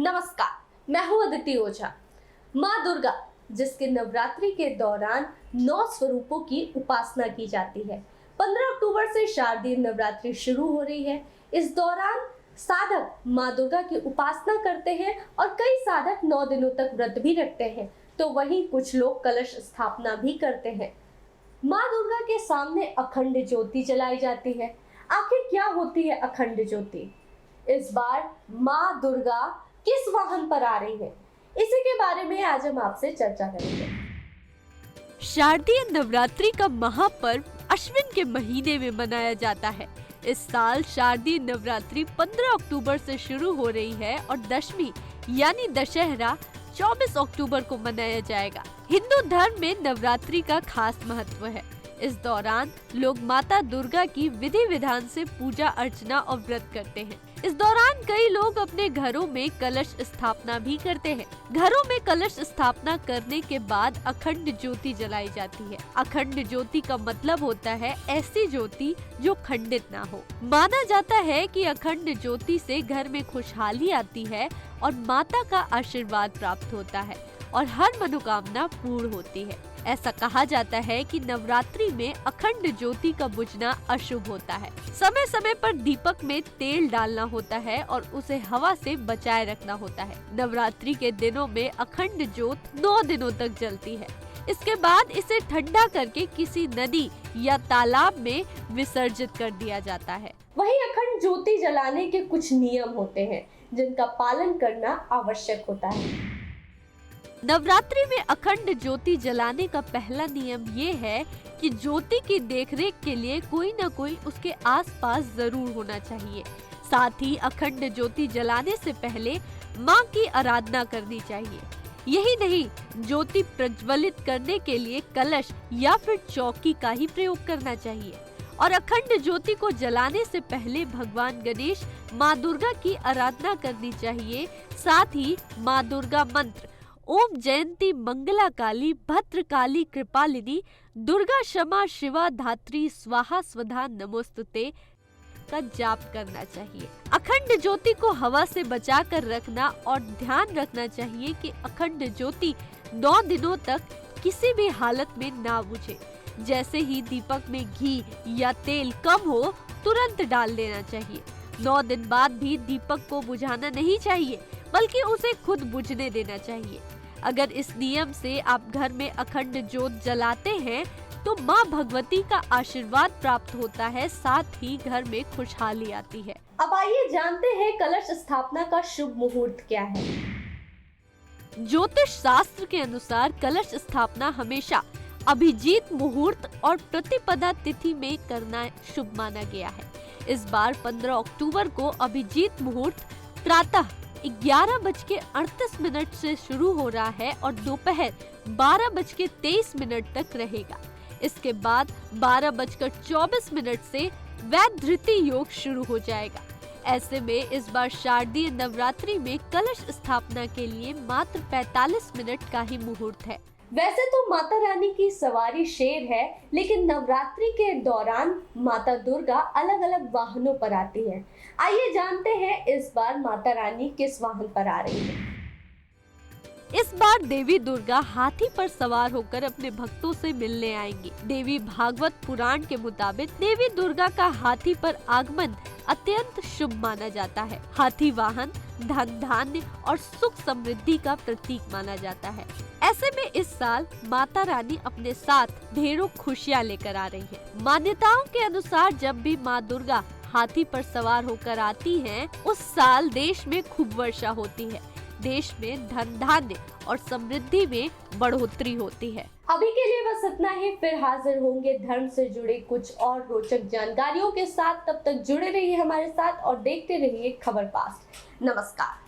नमस्कार, मैं हूँ अदिति ओझा। माँ दुर्गा, जिसके नवरात्रि के दौरान 9 स्वरूपों की उपासना की जाती है। 15 अक्टूबर से शारदीय नवरात्रि शुरू हो रही है। इस दौरान साधक माँ दुर्गा की उपासना करते हैं और कई साधक 9 दिनों तक व्रत भी रखते हैं, तो वहीं कुछ लोग कलश स्थापना भी करते हैं। माँ दुर्गा के सामने अखंड ज्योति जलाई जाती है। आखिर क्या होती है अखंड ज्योति? इस बार माँ दुर्गा किस वाहन पर आ रही है, इसी के बारे में आज हम आपसे चर्चा करेंगे। शारदीय नवरात्रि का महापर्व अश्विन के महीने में मनाया जाता है। इस साल शारदीय नवरात्रि 15 अक्टूबर से शुरू हो रही है और दशमी यानी दशहरा 24 अक्टूबर को मनाया जाएगा। हिंदू धर्म में नवरात्रि का खास महत्व है। इस दौरान लोग माता दुर्गा की विधि विधान से पूजा अर्चना और व्रत करते हैं। इस दौरान कई लोग अपने घरों में कलश स्थापना भी करते हैं। घरों में कलश स्थापना करने के बाद अखंड ज्योति जलाई जाती है। अखंड ज्योति का मतलब होता है ऐसी ज्योति जो खंडित ना हो। माना जाता है कि अखंड ज्योति से घर में खुशहाली आती है और माता का आशीर्वाद प्राप्त होता है और हर मनोकामना पूर्ण होती है। ऐसा कहा जाता है कि नवरात्रि में अखंड ज्योति का बुझना अशुभ होता है। समय समय पर दीपक में तेल डालना होता है और उसे हवा से बचाए रखना होता है। नवरात्रि के दिनों में अखंड ज्योत 9 दिनों तक जलती है। इसके बाद इसे ठंडा करके किसी नदी या तालाब में विसर्जित कर दिया जाता है। वहीं अखंड ज्योति जलाने के कुछ नियम होते हैं जिनका पालन करना आवश्यक होता है। नवरात्रि में अखंड ज्योति जलाने का पहला नियम ये है कि ज्योति की देखरेख के लिए कोई न कोई उसके आसपास जरूर होना चाहिए। साथ ही अखंड ज्योति जलाने से पहले माँ की आराधना करनी चाहिए। यही नहीं, ज्योति प्रज्वलित करने के लिए कलश या फिर चौकी का ही प्रयोग करना चाहिए। और अखंड ज्योति को जलाने से पहले भगवान गणेश, माँ दुर्गा की आराधना करनी चाहिए। साथ ही माँ दुर्गा मंत्र ओम जयंती मंगला काली भद्रकाली कृपालिनी दुर्गा क्षमा शिवा धात्री स्वाहा स्वधा नमोस्तुते का जाप करना चाहिए। अखंड ज्योति को हवा से बचा कर रखना और ध्यान रखना चाहिए कि अखंड ज्योति 9 दिनों तक किसी भी हालत में ना बुझे। जैसे ही दीपक में घी या तेल कम हो, तुरंत डाल देना चाहिए। 9 दिन बाद भी दीपक को बुझाना नहीं चाहिए, बल्कि उसे खुद बुझने देना चाहिए। अगर इस नियम से आप घर में अखंड ज्योत जलाते हैं तो माँ भगवती का आशीर्वाद प्राप्त होता है, साथ ही घर में खुशहाली आती है। अब आइए जानते हैं कलश स्थापना का शुभ मुहूर्त क्या है। ज्योतिष शास्त्र के अनुसार कलश स्थापना हमेशा अभिजीत मुहूर्त और प्रतिपदा तिथि में करना शुभ माना गया है। इस बार 15 अक्टूबर को अभिजीत मुहूर्त प्रातः 11:38 से शुरू हो रहा है और दोपहर 12:23 तक रहेगा। इसके बाद 12:24 से वैधृति योग शुरू हो जाएगा। ऐसे में इस बार शारदीय नवरात्रि में कलश स्थापना के लिए मात्र 45 मिनट का ही मुहूर्त है। वैसे तो माता रानी की सवारी शेर है, लेकिन नवरात्रि के दौरान माता दुर्गा अलग अलग वाहनों पर आती है। आइए जानते हैं इस बार माता रानी किस वाहन पर आ रही है। इस बार देवी दुर्गा हाथी पर सवार होकर अपने भक्तों से मिलने आएंगी। देवी भागवत पुराण के मुताबिक देवी दुर्गा का हाथी पर आगमन अत्यंत शुभ माना जाता है। हाथी वाहन धन धान्य और सुख समृद्धि का प्रतीक माना जाता है। ऐसे में इस साल माता रानी अपने साथ ढेरों खुशियाँ लेकर आ रही है। मान्यताओं के अनुसार जब भी माँ दुर्गा हाथी पर सवार होकर आती हैं, उस साल देश में खूब वर्षा होती है। देश में धन धान्य और समृद्धि में बढ़ोतरी होती है। अभी के लिए बस इतना ही। फिर हाजिर होंगे धर्म से जुड़े कुछ और रोचक जानकारियों के साथ। तब तक जुड़े रहिए हमारे साथ और देखते रहिए खबर फास्ट। नमस्कार।